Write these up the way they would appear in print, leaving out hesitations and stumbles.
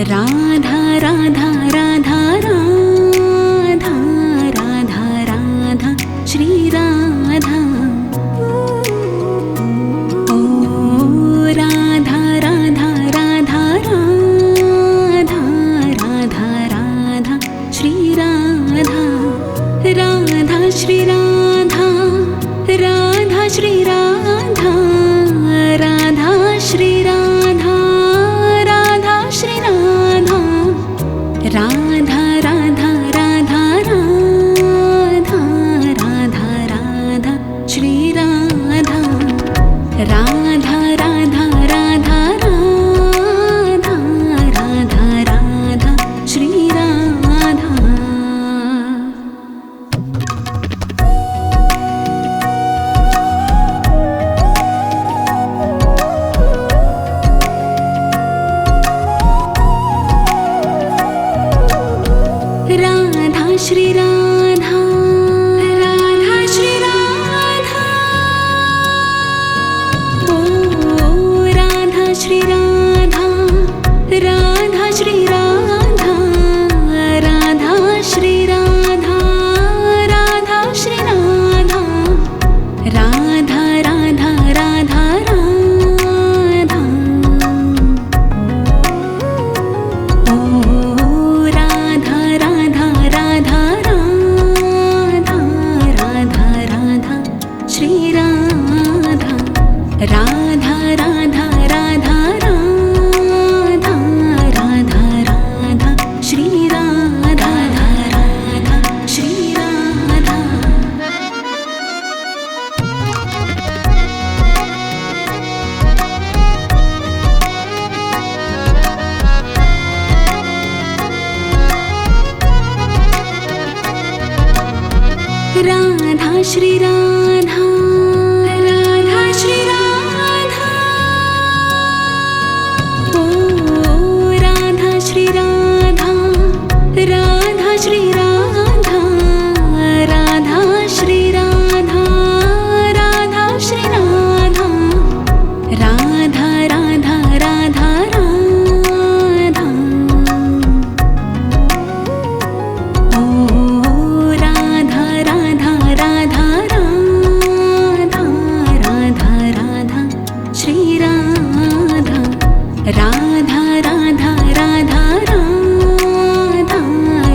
Radha Radha Radha Radha Radha Radha Shri Radha. ओ Radha Radha Radha Radha Radha Radha Shri Radha. Radha Shri Radha Radha Shri Radha Radha Shri Radha Radha Shri Radha. Radha Radha Radha Radha Radha Radha Shri Radha. Radha Radha Radha Radha Radha Radha Shri Radha. Radha Shri Radha Radha Shri Radha. ओ Radha Shri Radha Radha Shri Radha Radha Shri Radha Radha Shri Radha. Radha Radha Radha Radha. ओ Radha Radha Radha Radha Radha Radha Shri Radha. Radha Radha Radha Radha Radha Radha Shri Radha. Radha Shri Radha. Radha Shri Radha Radha Shri Radha. ओ Radha Shri Radha Radha Shri Radha Radha Shri Radha Radha Shri Radha. Radha Radha Radha Radha. ओ Radha Radha Radha Radha Radha Radha Shri Radha. Radha Radha Radha Radha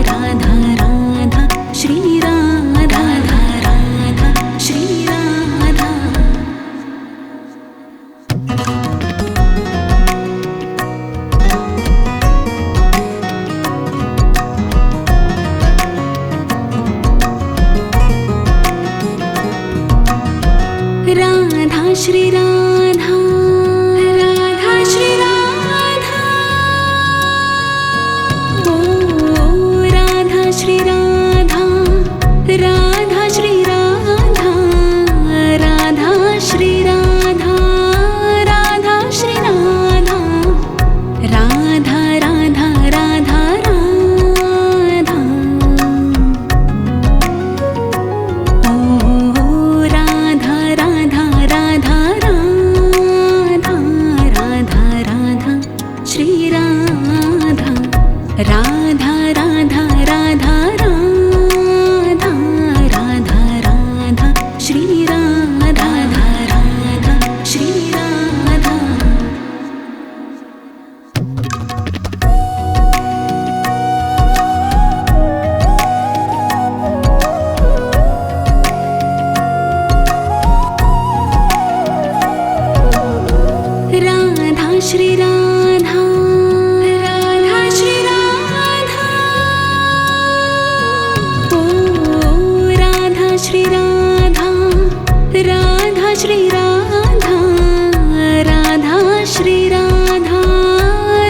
Radha Radha Shri Radha. Radha Shri Radha. Radha Shri Radha Radha Shri Radha. ओ Radha Shri Radha Radha Shri Radha Radha Shri Radha Radha Shri Radha. Radha Radha Radha Radha. ओ Radha Radha Radha Radha Radha Radha Shri Radha. Radha Radha Radha Radha Radha Radha Shri Radha. Radha Shri Radha. Radha Shri Radha Radha Shri Radha. ओ Radha Shri Radha Radha Shri Radha Radha Shri Radha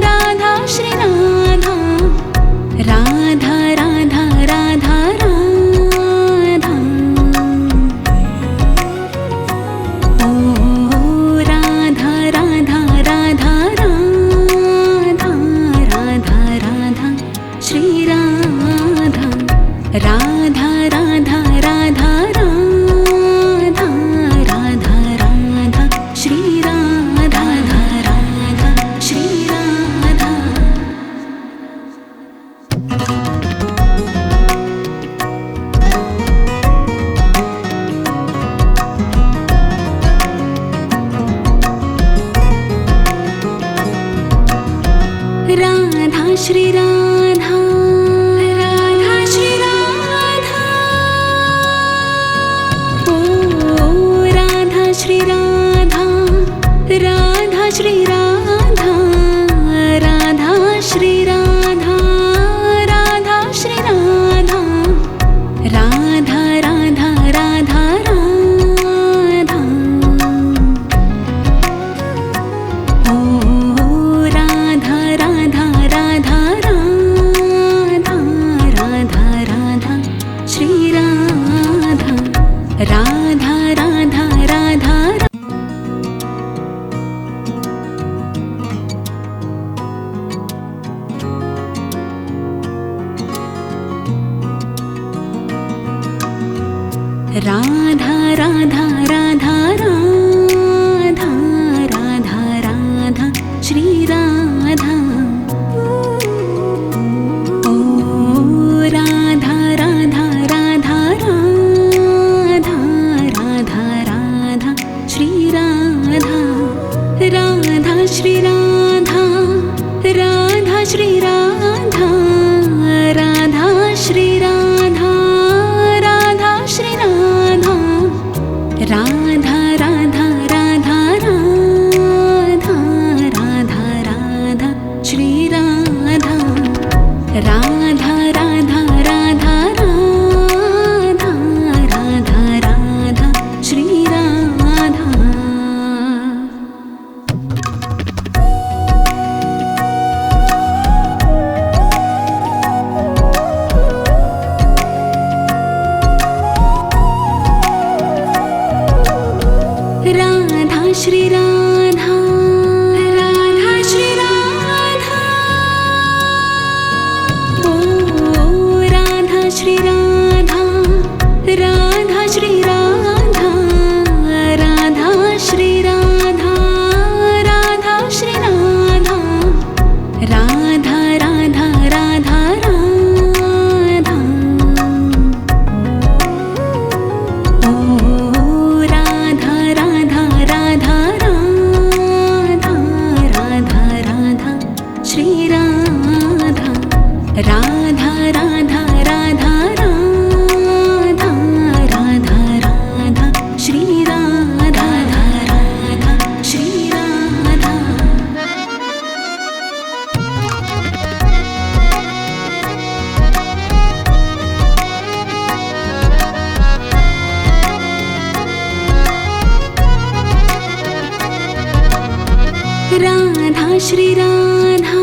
Radha Shri Radha. Radha Radha Radha Radha. ओ Radha Radha Radha Radha Radha Radha Shri Radha. Radha Radha Radha Radha Radha Radha Shri Radha Radha Shri Radha Radha Shri Radha Radha Radha Radha Radha ओ Radha Radha Radha Radha Radha Radha Shri Radha Radha Radha Radha Radha Radha Radha Radha Radha Radha Shri Radha ओ Radha Radha Radha Radha Radha Radha Shri Radha Radha Shri Radha Radha Shri Radha Radha Shri Radha Radha Shri Radha Radha Radha Radha Radha Radha Radha Shri Radha Radha Radha Radha Radha Radha Radha Shri Radha Radha Shri Radha Radha Shri Radha ओ Radha Shri Radha Radha Shri Radha Radha Shri Radha Radha Shri Radha Radha Radha Radha Radha ओ Radha Radha Radha Radha Radha Radha Shri Radha Radha Radha Radha Radha Radha Radha Shri Radha Radha Shri Radha Radha Shri Radha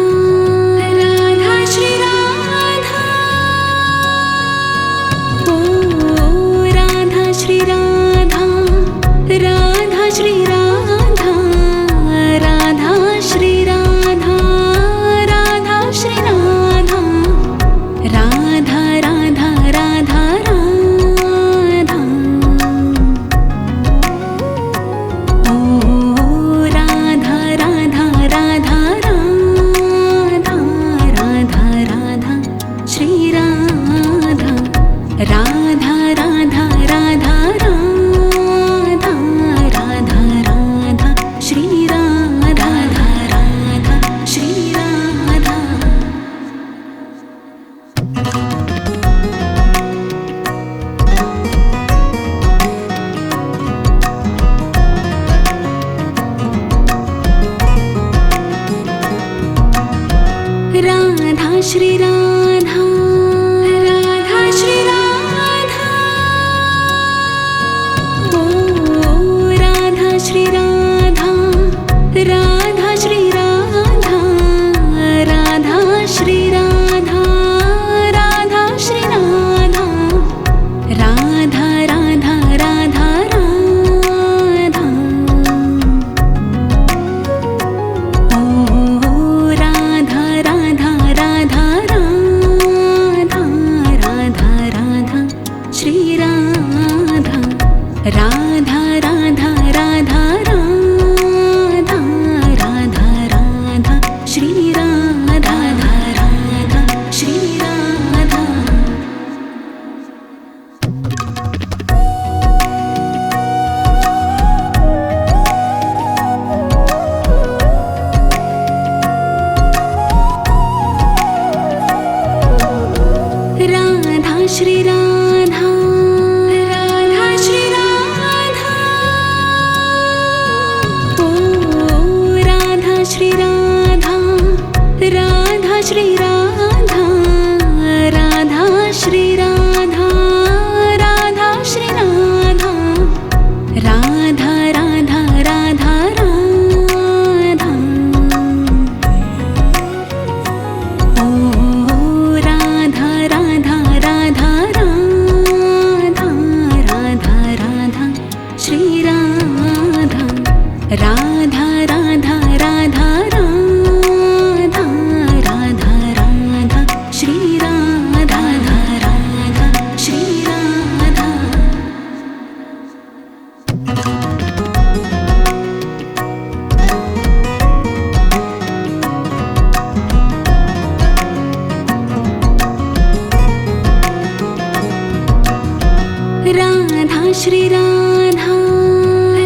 Radha Shri Radha ओ Radha Shri Radha Radha Shri Radha Radha Shri Radha Radha Shri Radha Radha Radha Radha Radha ओ Radha Radha Radha Radha Radha Radha Shri Radha Radha Radha Radha Radha Radha Radha Shri Radha Radha Shri Radha Radha Shri Radha Radha Shri Radha ओ Radha Shri Radha Radha Shri Radha Radha Shri Radha Radha Shri Radha Radha Radha Radha Radha ओ Radha Radha Radha Radha Radha Radha Shri Radha Radha Radha Radha Radha Radha Radha Shri Radha Radha Shri Radha Radha Shri Radha Radha Shri Radha ओ Shri Radha Radha Shri Radha Radha Shri Radha Radha Radha Radha Radha ओ Radha Radha Radha Radha Radha Radha Shri Radha Radha Radha Radha Radha Radha Radha Shri Radha Radha Shri Radha Radha Shri Radha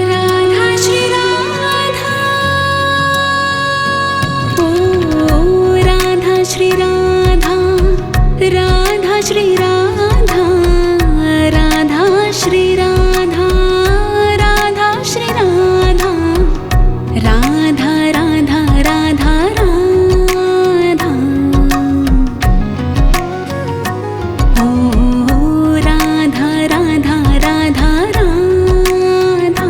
Radha Shri Radha ओ Radha Shri Radha Radha Shri Radha Radha Shri Radha Radha Shri Radha Radha Radha Radha Radha ओ Radha Radha Radha Radha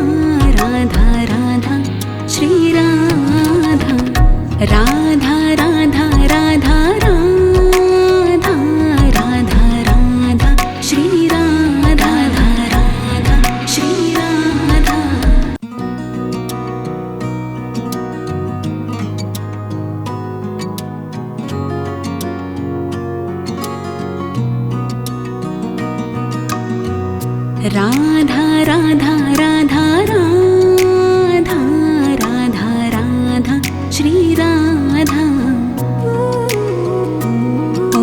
Radha Radha Shri Radha Radha Radha Radha Radha Radha Radha Shri Radha Radha Shri Radha Radha Radha Radha Radha Radha Radha Shri Radha ओ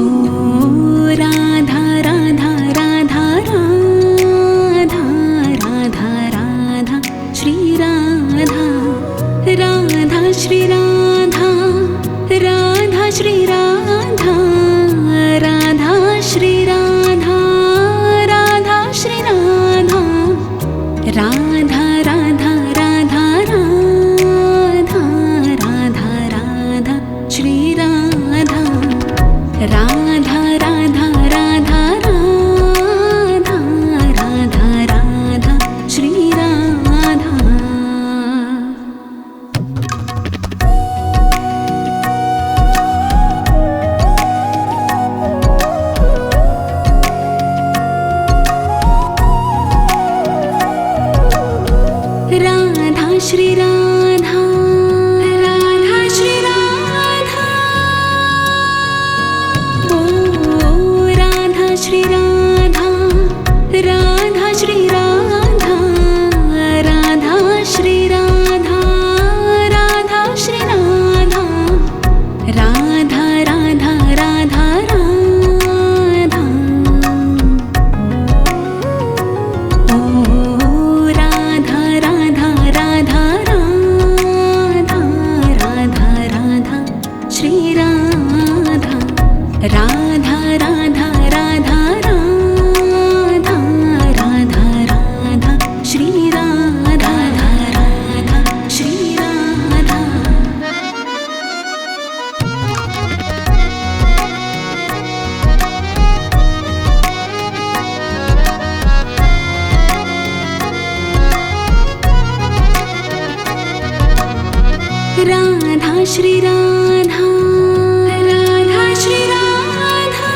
Radha Radha Radha Radha Radha Radha Shri Radha Radha Shri Radha Radha Shri Radha Radha Shri Radha Radha Shri Radha Radha Radha Radha Radha Radha Radha Shri Radha Radha Radha Radha Radha Radha Radha Shri Radha Radha Shri Radha Radha Shri Radha ओ Radha Shri Radha Radha Shri Radha Radha Shri Radha Radha Shri Radha Radha Radha Radha Radha ओ Radha Radha Radha Radha Radha Radha Shri Radha Radha Radha Radha Radha Radha Radha Shri Radha Radha Shri Radha Radha Shri Radha Radha Shri Radha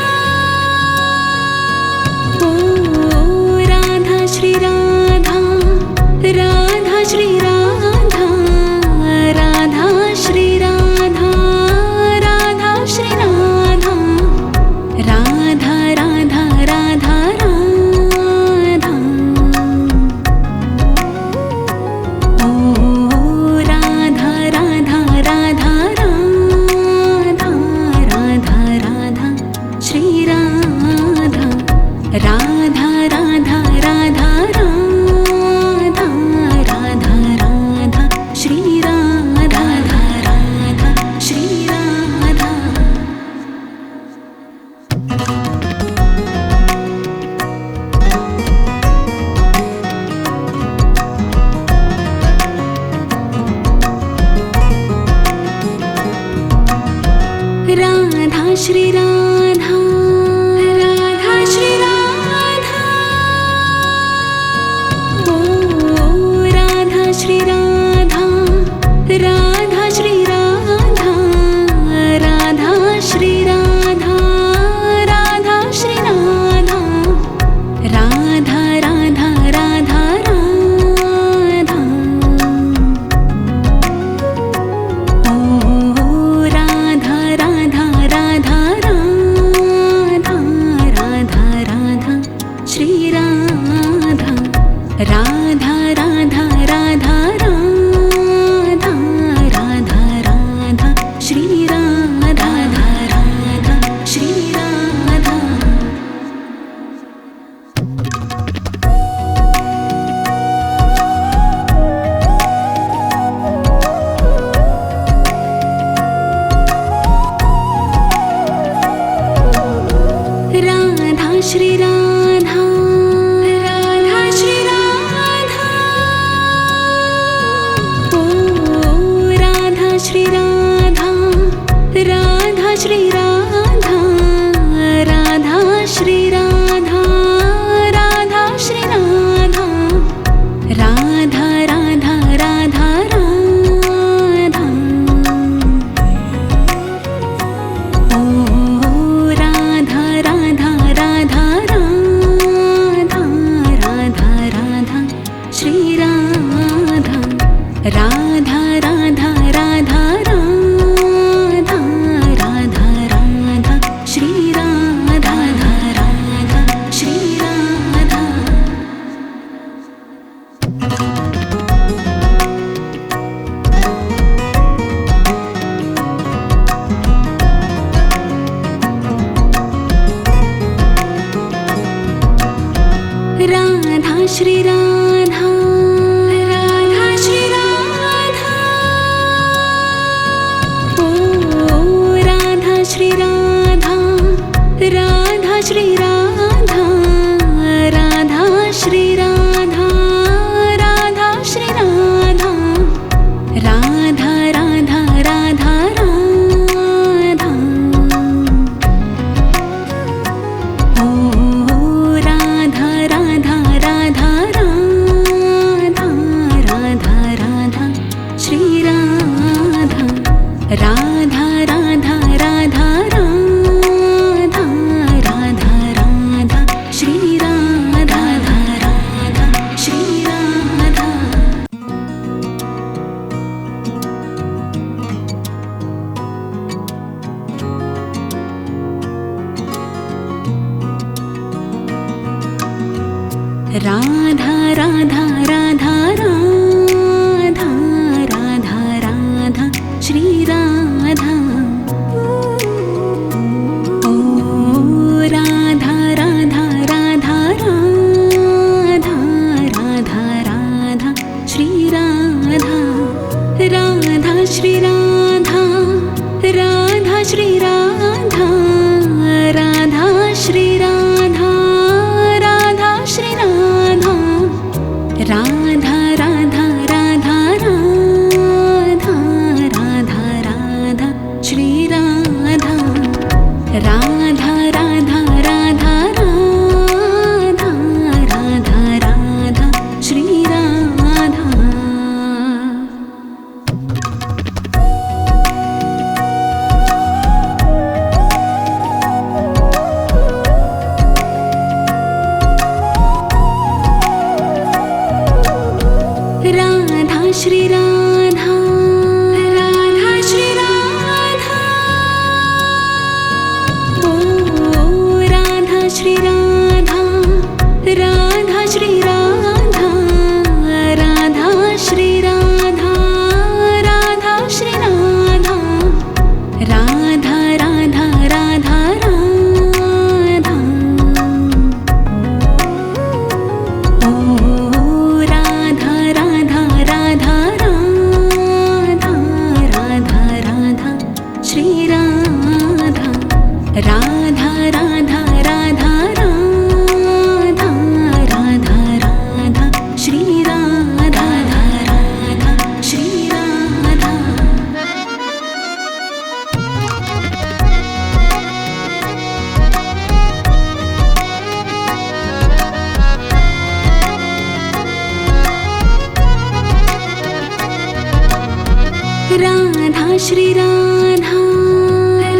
ओ Radha Shri Radha Radha Shri Radha Radha Shri Radha Radha Shri Radha Radha Radha Radha Radha ओ Radha Radha Radha Radha Radha Radha Shri Radha Radha Radha Radha Radha Radha Radha Shri Radha Radha Shri Radha Radha Radha Radha Radha Radha Radha Radha Shri Radha Radha Shri Radha Radha Shri Radha Radha Shri Radha ओ Radha Shri Radha Radha Shri Radha Radha Shri Radha Radha Shri Radha Radha Radha Radha Radha ओ Radha Radha Radha Radha Radha Radha Shri Radha Radha Radha Radha Radha Radha Radha Shri Radha Radha Shri Radha Radha Shri Radha Radha Shri Radha ओ Radha Shri Radha Radha Shri Radha Radha Shri Radha Radha Shri Radha Radha Radha Radha Radha ओ Radha Radha Radha Radha Radha Radha Shri Radha Radha Radha Radha Radha Radha Radha Shri Radha Radha Shri Radha Radha Radha Radha Radha Radha Radha Shri Radha ओ Radha Radha Radha Radha Radha Radha Shri Radha Radha Shri Radha Radha Shri Radha Radha Shri Radha Radha Shri Radha Radha Radha Radha Radha Radha Radha Shri Radha Radha Radha Radha Radha Radha Radha Shri Radha Radha Shri Radha Radha Shri Radha ओ Radha Shri Radha Radha Shri Radha Radha Shri Radha Radha Shri Radha Radha Radha Radha Radha ओ Radha Radha Radha Radha Radha Radha Shri Radha Radha Radha Radha Radha Radha Radha Shri Radha Radha Shri Radha Radha Shri Radha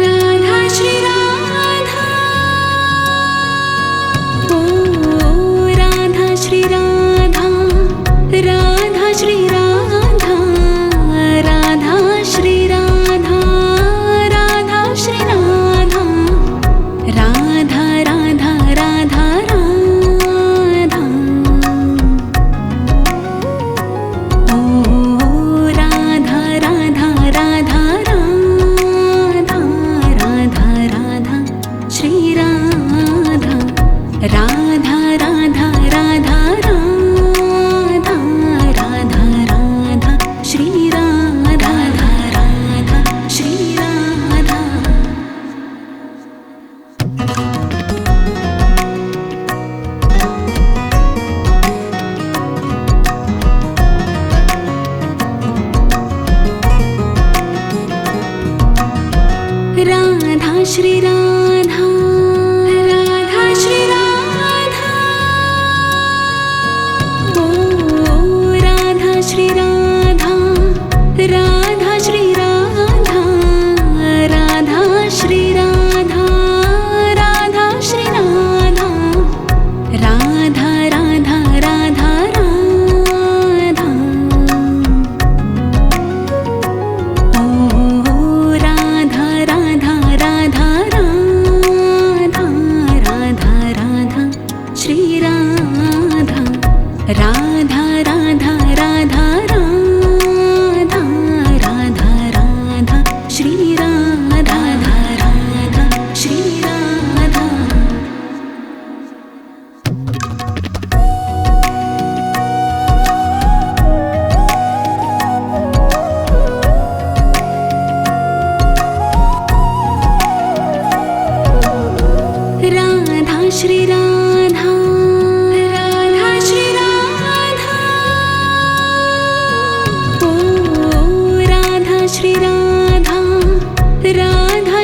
Radha Shri Radha ओ Radha Shri Radha Radha Shri Radha Radha Shri Radha Radha Shri Radha Radha Radha Radha Radha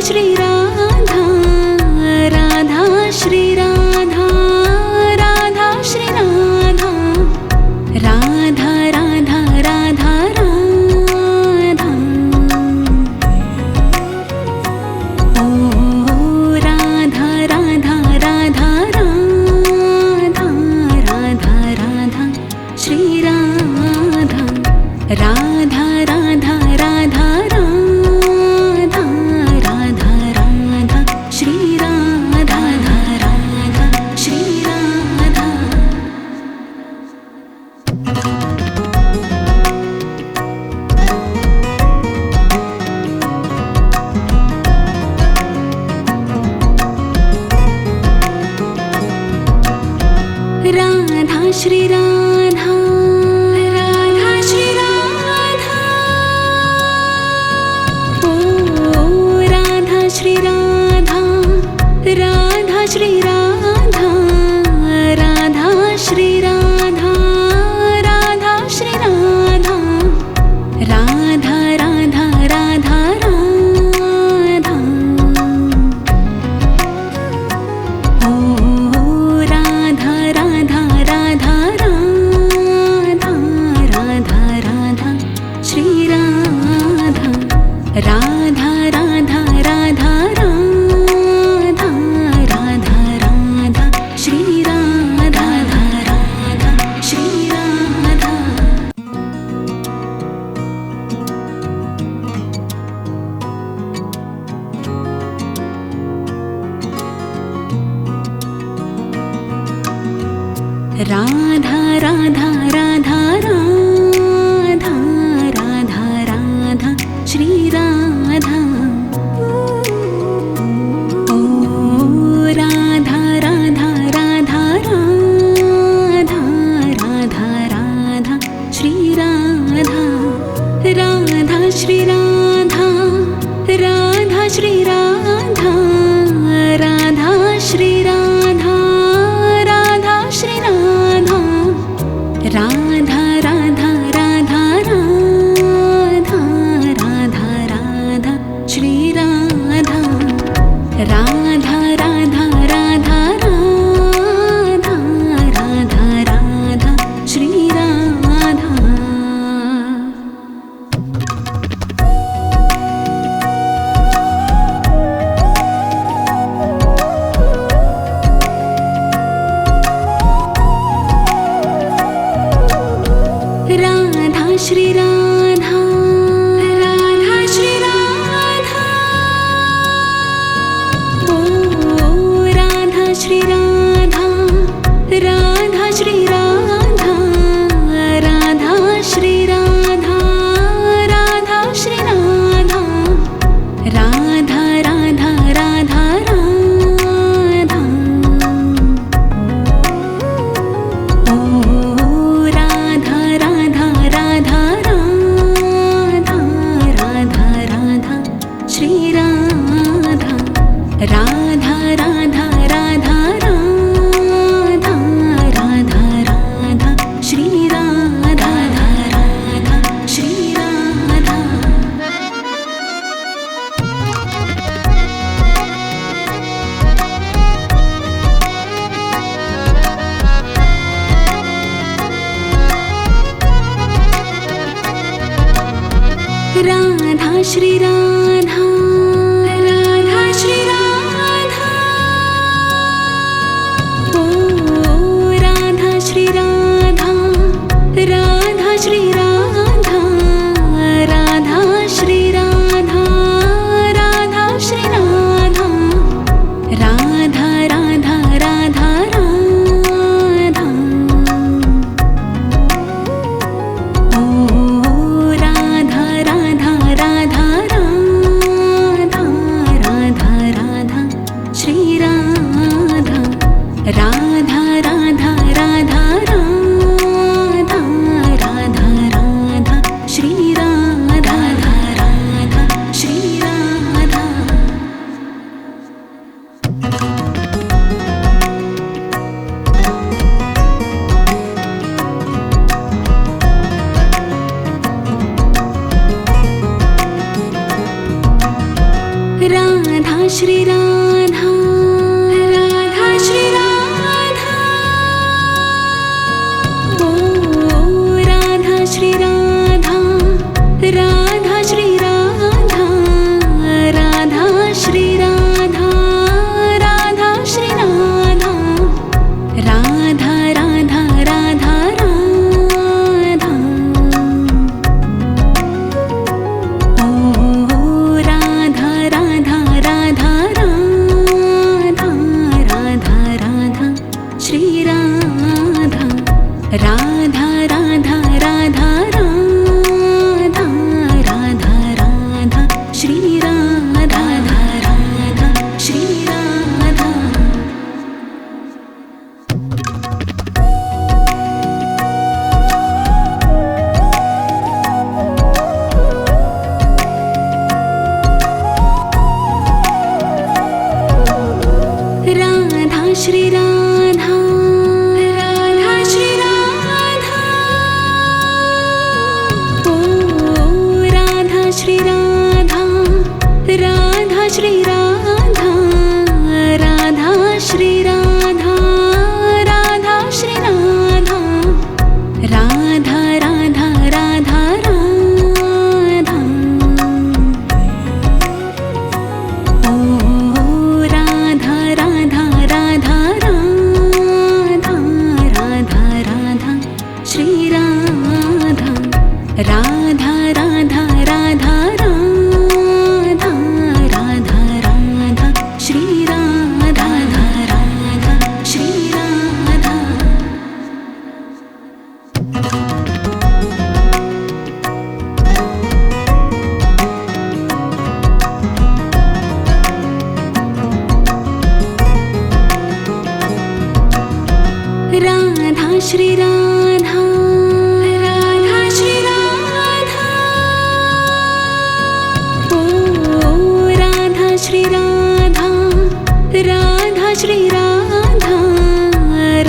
Shri Radha Radha Shri Radha Radha Shri Radha Radha Radha Radha Radha ओ Radha Radha Radha Radha Radha Radha Shri Radha Radha Radha Radha Radha Radha Radha Shri Radha Radha Shri Radha Radha Shri Radha Radha Shri Radha ओ Radha Shri Radha Radha Shri Radha Radha Shri Radha Radha Shri Radha Radha Radha Radha Radha ओ Radha Radha Radha Radha Radha Radha Shri Radha Radha Radha Radha Radha Radha Radha Shri Radha Radha Shri Radha Radha Radha Radha Radha Radha Radha Shri Radha ओ Radha Radha Radha Radha Radha Radha Shri Radha Radha Shri Radha Radha Shri Radha Radha Shri Radha Radha Shri Radha Radha Radha Radha Radha Radha Radha Shri Radha Radha Radha Radha Radha Radha Radha Shri Radha Radha Shri Radha Radha Shri Radha ओ Radha Shri Radha Radha Shri Radha Radha Shri Radha Radha Shri Radha Radha Radha Radha Radha ओ Radha Radha Radha Radha Radha Radha Shri Radha Radha Radha Radha Radha Radha Radha Shri Radha Radha Shri Radha Radha Shri Radha Radha Shri Radha ओ Radha Shri Radha Radha Shri Radha Radha Shri Radha Radha Shri Radha Radha Radha Radha Radha ओ Radha Radha Radha Radha Radha Radha Shri Radha Radha Radha Radha Radha Radha Radha Shri Radha Radha Shri Radha Radha Shri Radha Radha Radha Radha Radha Radha Radha Shri Radha Radha Shri Radha Radha Shri Radha Radha Shri Radha ओ Radha Shri Radha Radha Shri Radha Radha Shri Radha Radha Shri Radha Radha Radha Radha Radha ओ Radha Radha Radha Radha Radha Radha Shri Radha Radha Radha Radha Radha Radha Radha Shri Radha Radha Shri Radha Radha Shri Radha Radha Shri Radha ओ Radha Shri Radha Radha Shri Radha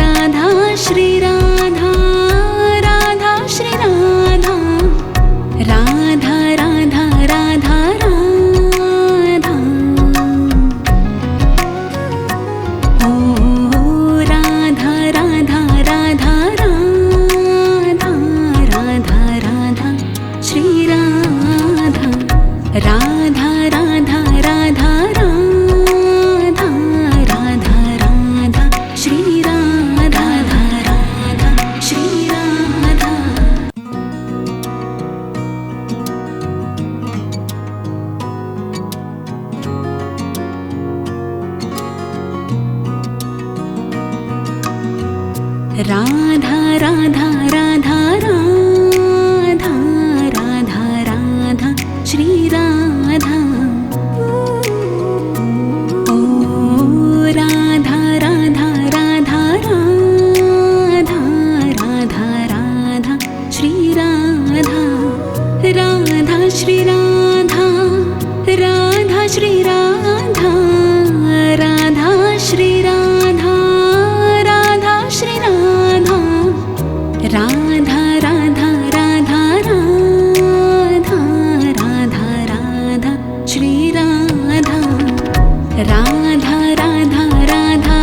Radha Shri Radha Radha Shri Radha Radha Radha Radha Radha ओ Radha Radha Radha Radha Radha Radha Shri Radha Radha Radha Radha Radha Radha Radha Shri Radha Radha Shri Radha Radha Radha Radha Radha Radha Radha Shri Radha ओ Radha Radha Radha Radha Radha Radha Shri Radha Radha Shri Radha Radha Shri Radha Radha Shri Radha Radha Shri Radha Radha Radha Radha Radha Radha Radha Shri Radha Radha Radha Radha Radha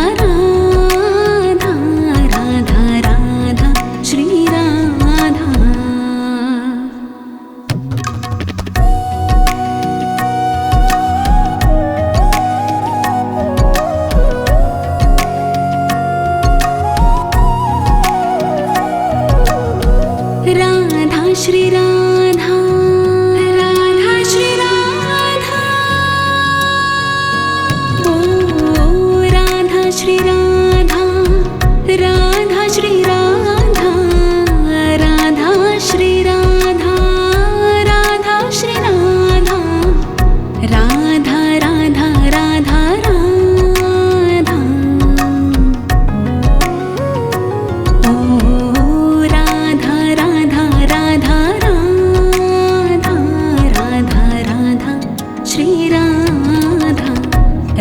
Radha Radha Shri Radha Radha Shri Radha Radha Shri Radha ओ Radha Shri Radha Radha Shri Radha Radha Shri Radha Radha Shri Radha Radha Radha Radha Radha ओ Radha Radha Radha Radha Radha Radha Shri Radha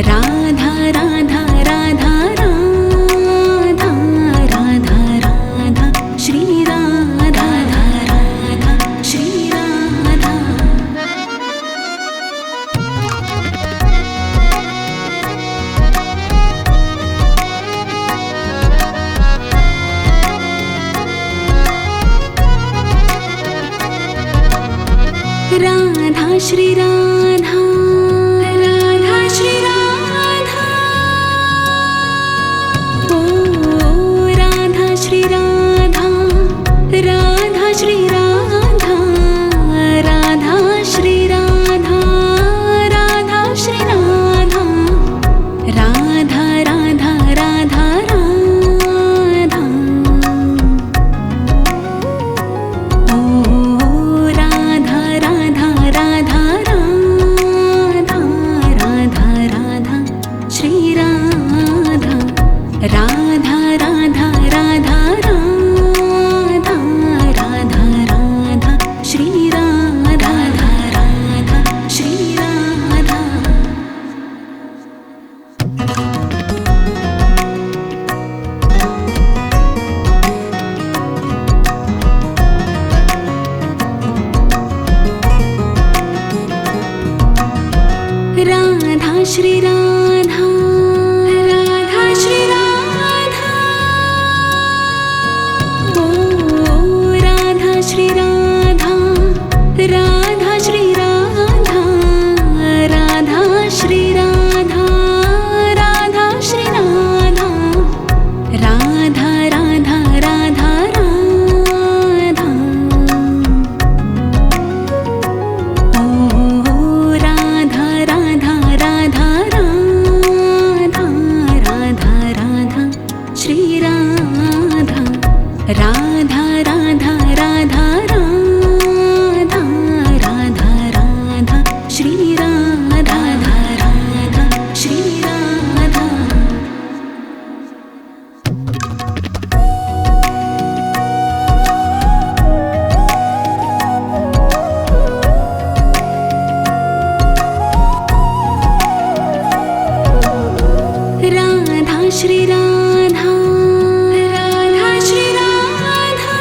Radha Radha Radha Radha Radha Radha Shri Radha Radha Shri Radha Radha Shri Radha Radha Shri Radha ओ Radha Shri Radha Radha Shri Radha Radha Shri Radha Radha Shri Radha Radha Radha Radha Radha Radha Radha Radha Radha Radha Radha Radha Shri Radha Radha Shri Radha Radha Shri Radha Radha Shri Radha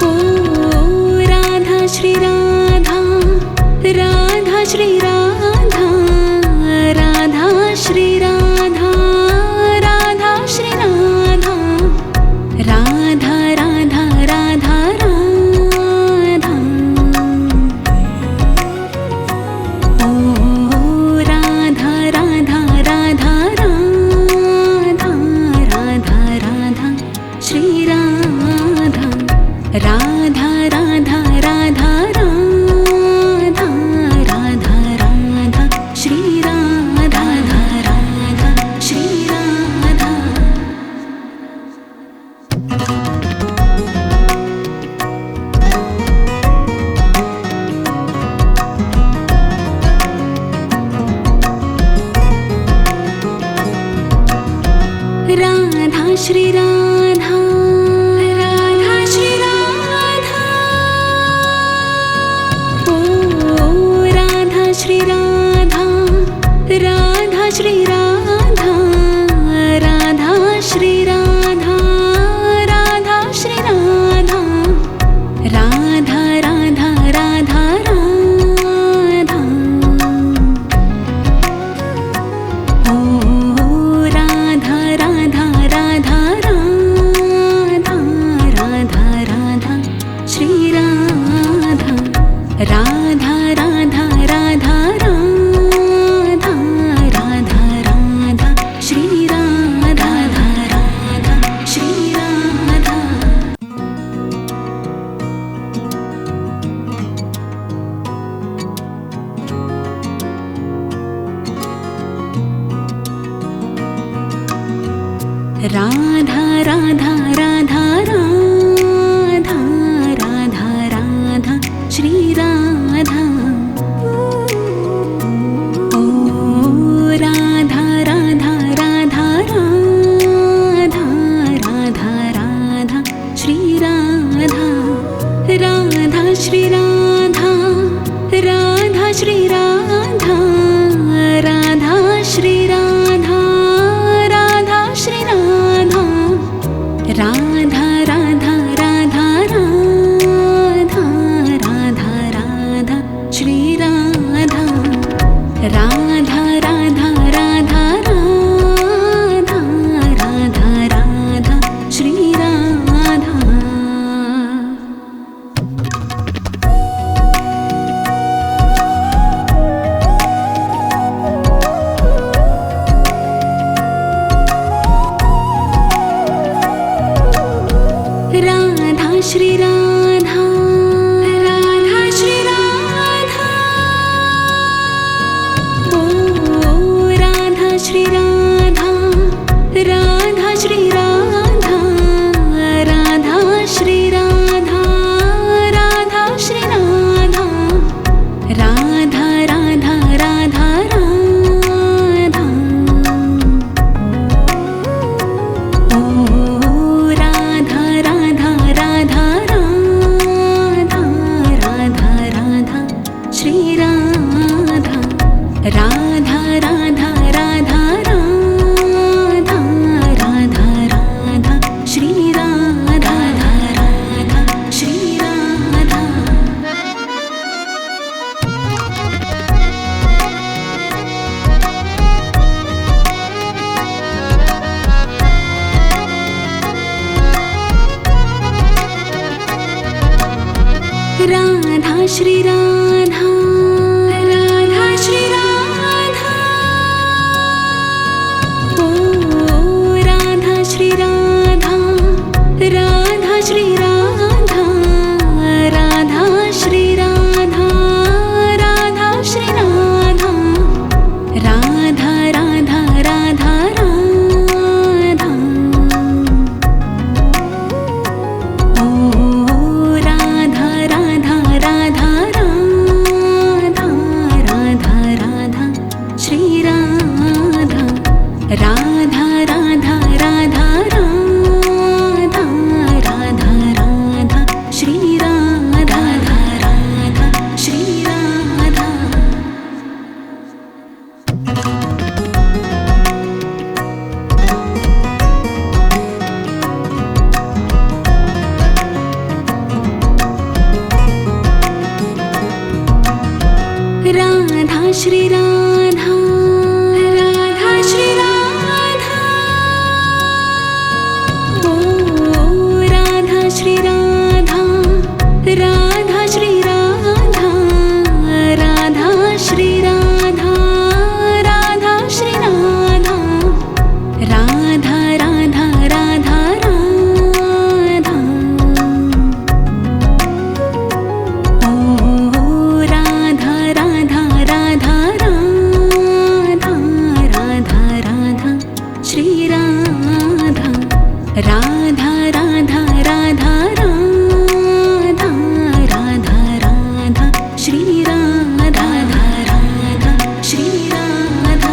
ओ Radha Shri Radha Radha Shri Radha Radha Shri Radha Radha Shri Radha Radha Radha Radha Radha ओ Radha Radha Radha Radha Radha Radha Shri Radha Radha Radha Radha Radha Radha Radha Shri Radha Radha Shri Radha Radha Shri Radha Radha Shri Radha ओ Radha Shri Radha Radha Shri Radha Radha Shri Radha Radha Shri Radha Radha Radha Radha Radha ओ Radha Radha Radha Radha Radha Radha Shri Radha Radha Radha Radha Radha Radha Radha Shri Radha Radha Shri Radha Radha Radha Radha Radha Radha Radha Shri Radha ओ Radha Radha Radha Radha Radha Radha Shri Radha Radha Shri Radha Radha Shri Radha Radha Shri Radha Radha Shri Radha Radha Radha Radha Radha Radha Radha Shri Radha Radha Radha Radha Radha Radha Radha Shri Radha Radha Shri Radha Radha Shri Radha ओ Radha Shri Radha Radha Shri Radha Radha Shri Radha Radha Shri Radha Radha Radha Radha Radha ओ Radha Radha Radha Radha Radha Radha Shri Radha Radha Radha Radha Radha Radha Radha Shri Radha Radha Shri Radha Radha Shri Radha Radha Shri Radha ओ Radha Shri Radha Radha Shri Radha Radha Shri Radha Radha Shri Radha Radha Radha Radha Shri Radha Radha Shri Radha ओ Radha Shri Radha Radha Shri Radha Radha Shri Radha Radha Shri Radha Radha Radha Radha Radha ओ Radha Radha Radha Radha Radha Radha Shri Radha Radha Radha Radha Radha Radha Radha Shri Radha Radha Shri Radha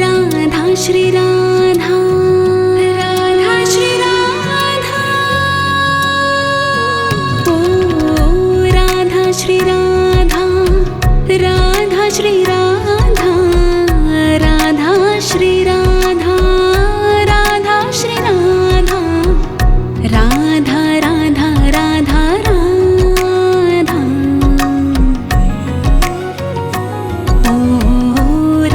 Radha Shri Radha Radha Shri Radha ओ Radha Shri Radha Radha Shri Radha Radha Shri Radha Radha Shri Radha Radha Radha Radha Radha ओ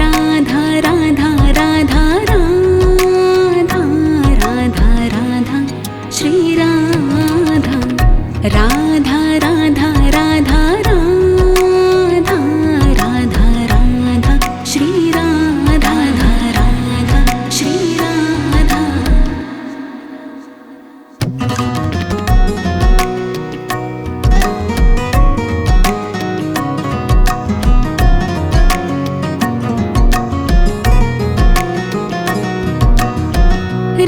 Radha Radha Radha Radha Radha Radha Shri Radha Radha Radha Radha Radha Radha Radha Shri Radha Radha Shri Radha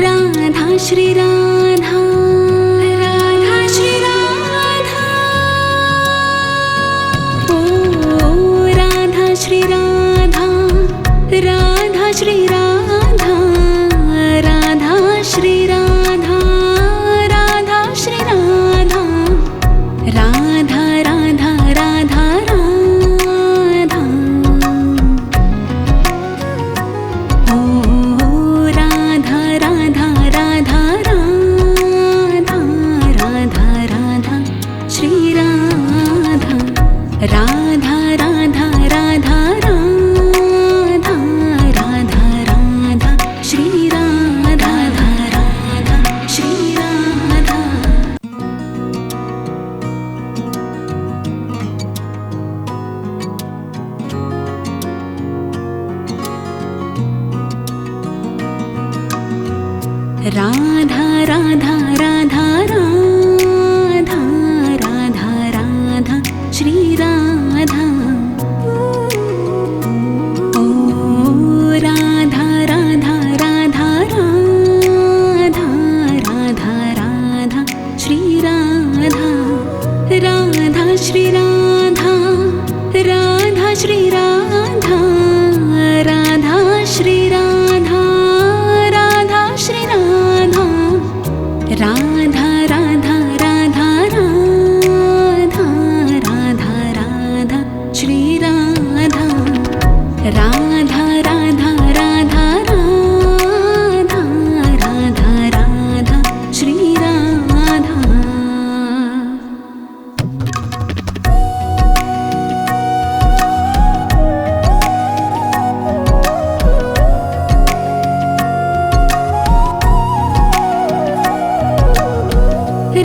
Radha Shri Radha Radha Shri Radha ओ Radha Shri Radha Radha Shri Radha Radha Shri Radha Radha Shri Radha Radha Radha Radha Radha ओ Radha Radha Radha Radha Radha Radha Shri Radha Radha Radha Radha Radha Radha Radha Shri Radha Radha Shri Radha Radha Radha Radha Radha Radha Radha Shri Radha ओ Radha Radha Radha Radha Radha Radha Shri Radha Radha Shri Radha Radha Shri Radha Radha Shri Radha Radha Shri Radha Radha Radha Radha Radha Radha Radha Shri Radha Radha Radha Radha Radha Radha Radha Shri Radha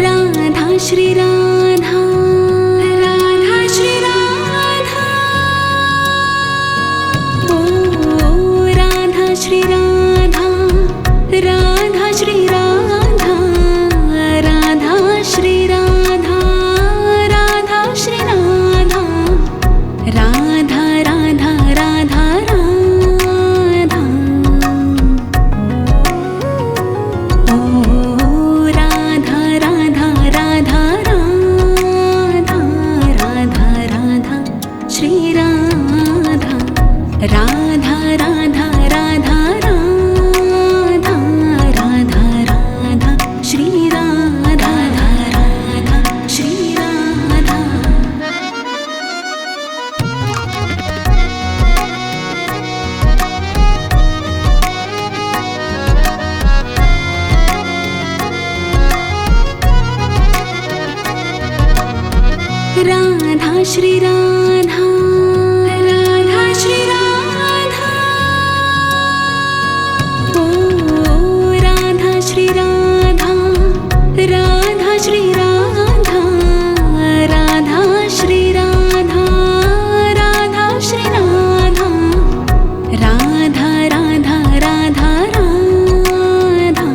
Radha Shri Radha Radha Shri Radha ओ Radha Shri Radha Radha Shri Radha Radha Shri Radha Radha Shri Radha Radha Radha Radha Radha ओ Radha Radha Radha Radha Radha Radha Shri Radha Radha Radha Radha Radha Radha Radha Shri Radha Radha Shri Radha ओ Radha Shri Radha Radha Shri Radha Radha Shri Radha Radha Shri Radha Radha Radha Radha Radha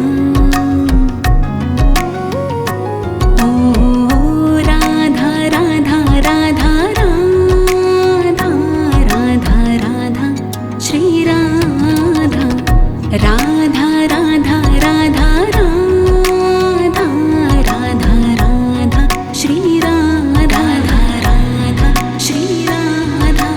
ओ Radha Radha Radha Radha Radha Radha Shri Radha Radha Radha Radha Radha Radha Radha Shri Radha Radha Shri Radha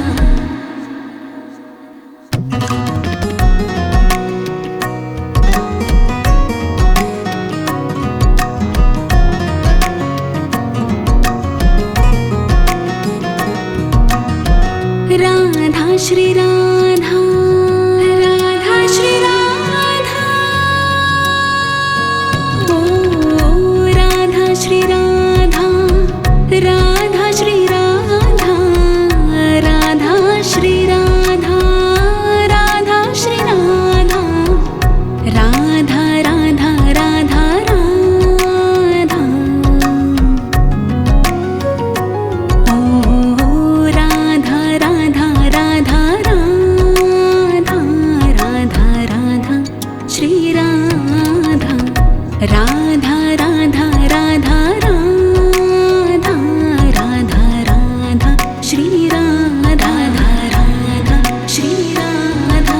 Radha Shri Radha Radha Shri Radha ओ Radha Shri Radha Radha Shri Radha Radha Shri Radha Radha Shri Radha Radha Radha Radha Radha ओ Radha Radha Radha Radha Radha Radha Shri Radha Radha Radha Radha Radha Radha Radha Shri Radha Radha Shri Radha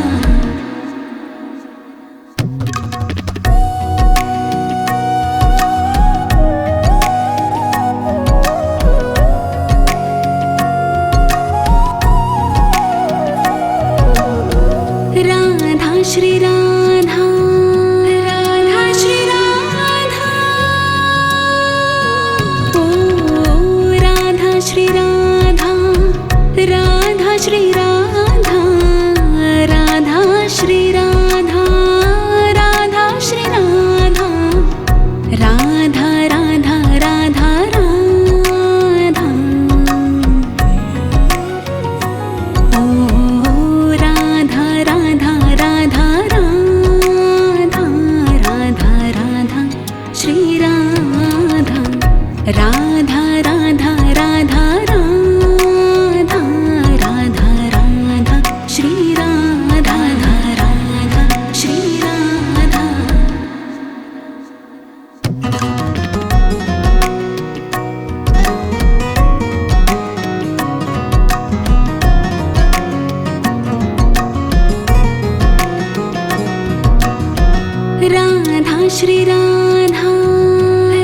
Radha Shri Radha Radha Shri Radha ओ Radha Shri Radha Radha Shri Radha Radha Shri Radha Radha Shri Radha Radha Radha Radha Radha ओ Radha Radha Radha Radha Radha Radha Shri Radha Radha Radha Radha Radha Radha Radha Shri Radha Radha Shri Radha Radha Shri Radha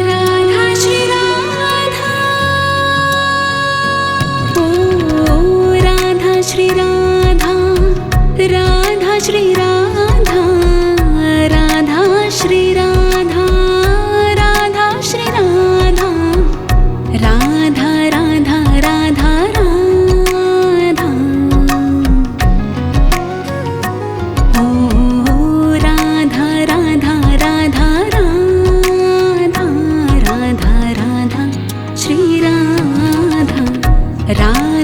Radha Shri Radha ओ Radha Shri Radha Radha Shri Radha Radha Shri Radha Radha Shri Radha Radha Radha Radha Radha ओ Radha Radha Radha Radha Radha Radha Shri Radha Radha